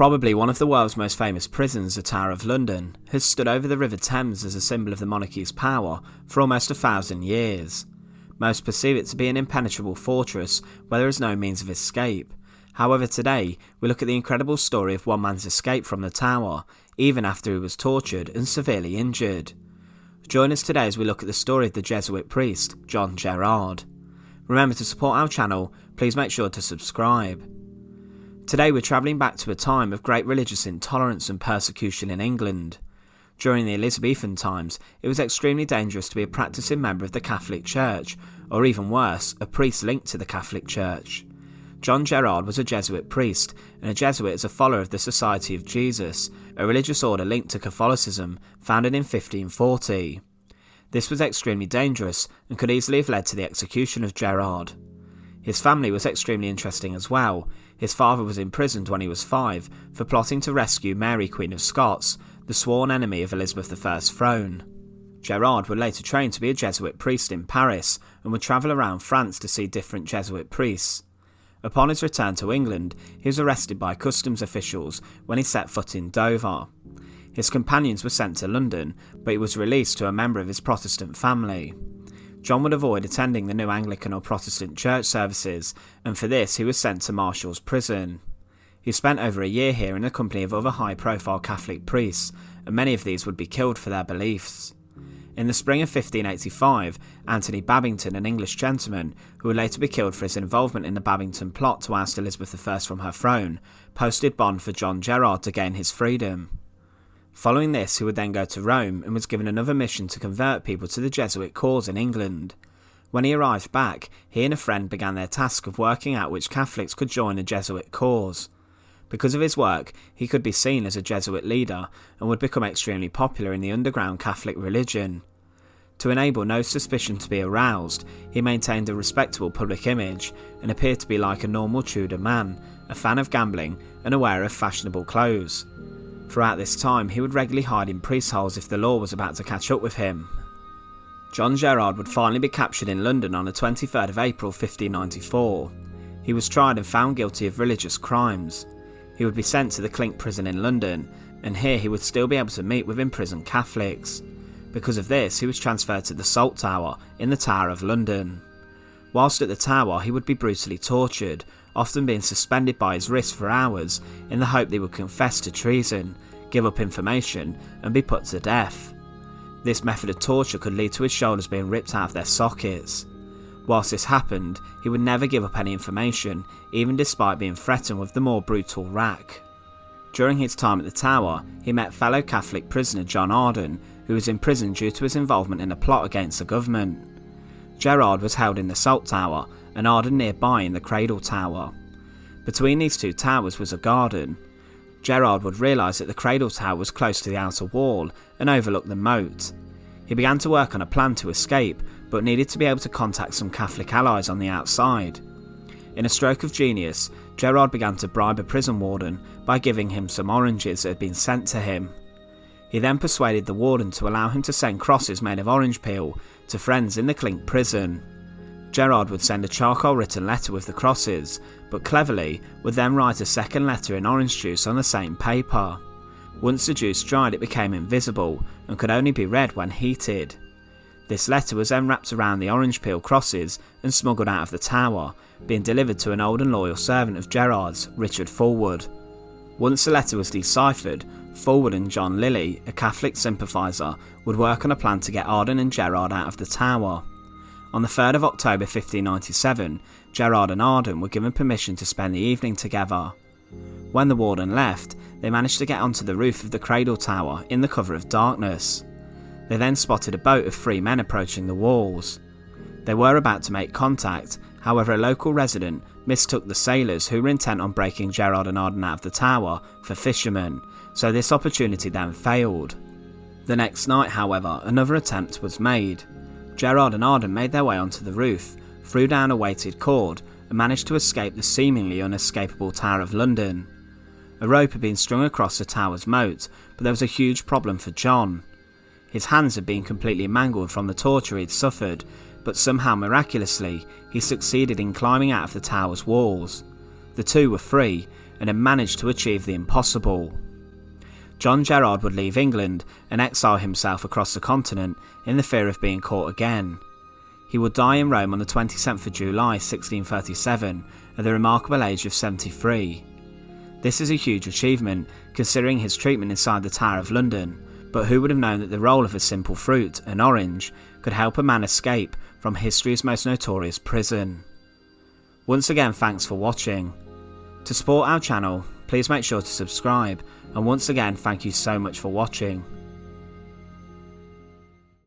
Probably one of the world's most famous prisons, the Tower of London, has stood over the River Thames as a symbol of the monarchy's power for almost 1,000 years. Most perceive it to be an impenetrable fortress where there is no means of escape. However, today we look at the incredible story of one man's escape from the tower, even after he was tortured and severely injured. Join us today as we look at the story of the Jesuit priest, John Gerard. Remember to support our channel, please make sure to subscribe. Today we're travelling back to a time of great religious intolerance and persecution in England. During the Elizabethan times, it was extremely dangerous to be a practicing member of the Catholic Church, or even worse, a priest linked to the Catholic Church. John Gerard was a Jesuit priest, and a Jesuit is a follower of the Society of Jesus, a religious order linked to Catholicism, founded in 1540. This was extremely dangerous and could easily have led to the execution of Gerard. His family was extremely interesting as well. His father was imprisoned when he was 5 for plotting to rescue Mary, Queen of Scots, the sworn enemy of Elizabeth I's throne. Gerard would later train to be a Jesuit priest in Paris and would travel around France to see different Jesuit priests. Upon his return to England, he was arrested by customs officials when he set foot in Dover. His companions were sent to London, but he was released to a member of his Protestant family. John would avoid attending the new Anglican or Protestant church services, and for this he was sent to Marshal's prison. He spent over a year here in the company of other high-profile Catholic priests, and many of these would be killed for their beliefs. In the spring of 1585, Anthony Babington, an English gentleman, who would later be killed for his involvement in the Babington plot to oust Elizabeth I from her throne, posted bond for John Gerard to gain his freedom. Following this, he would then go to Rome and was given another mission to convert people to the Jesuit cause in England. When he arrived back, he and a friend began their task of working out which Catholics could join the Jesuit cause. Because of his work, he could be seen as a Jesuit leader and would become extremely popular in the underground Catholic religion. To enable no suspicion to be aroused, he maintained a respectable public image and appeared to be like a normal Tudor man, a fan of gambling and aware of fashionable clothes. Throughout this time, he would regularly hide in priest holes if the law was about to catch up with him. John Gerard would finally be captured in London on the 23rd of April 1594. He was tried and found guilty of religious crimes. He would be sent to the Clink prison in London, and here he would still be able to meet with imprisoned Catholics. Because of this, he was transferred to the Salt Tower in the Tower of London. Whilst at the tower, he would be brutally tortured, often being suspended by his wrists for hours in the hope they would confess to treason, give up information, and be put to death. This method of torture could lead to his shoulders being ripped out of their sockets. Whilst this happened, he would never give up any information, even despite being threatened with the more brutal rack. During his time at the tower, he met fellow Catholic prisoner John Arden, who was imprisoned due to his involvement in a plot against the government. Gerard was held in the Salt Tower, and Arden nearby in the Cradle Tower. Between these two towers was a garden. Gerard would realise that the Cradle Tower was close to the outer wall and overlooked the moat. He began to work on a plan to escape, but needed to be able to contact some Catholic allies on the outside. In a stroke of genius, Gerard began to bribe a prison warden by giving him some oranges that had been sent to him. He then persuaded the warden to allow him to send crosses made of orange peel to friends in the Clink prison. Gerard would send a charcoal written letter with the crosses, but cleverly would then write a second letter in orange juice on the same paper. Once the juice dried, it became invisible and could only be read when heated. This letter was then wrapped around the orange peel crosses and smuggled out of the tower, being delivered to an old and loyal servant of Gerard's, Richard Fulwood. Once the letter was deciphered, Fulwood and John Lilly, a Catholic sympathiser, would work on a plan to get Arden and Gerard out of the tower. On the 3rd of October 1597, Gerard and Arden were given permission to spend the evening together. When the warden left, they managed to get onto the roof of the Cradle Tower in the cover of darkness. They then spotted a boat of 3 men approaching the walls. They were about to make contact, however a local resident mistook the sailors who were intent on breaking Gerard and Arden out of the tower for fishermen, so this opportunity then failed. The next night, however, another attempt was made. Gerard and Arden made their way onto the roof, threw down a weighted cord, and managed to escape the seemingly unescapable Tower of London. A rope had been strung across the tower's moat, but there was a huge problem for John. His hands had been completely mangled from the torture he'd suffered, but somehow miraculously, he succeeded in climbing out of the tower's walls. The two were free, and had managed to achieve the impossible. John Gerard would leave England and exile himself across the continent in the fear of being caught again. He would die in Rome on the 27th of July 1637 at the remarkable age of 73. This is a huge achievement considering his treatment inside the Tower of London, but who would have known that the role of a simple fruit, an orange, could help a man escape from history's most notorious prison. Once again, thanks for watching. To support our channel, please make sure to subscribe, and once again thank you so much for watching.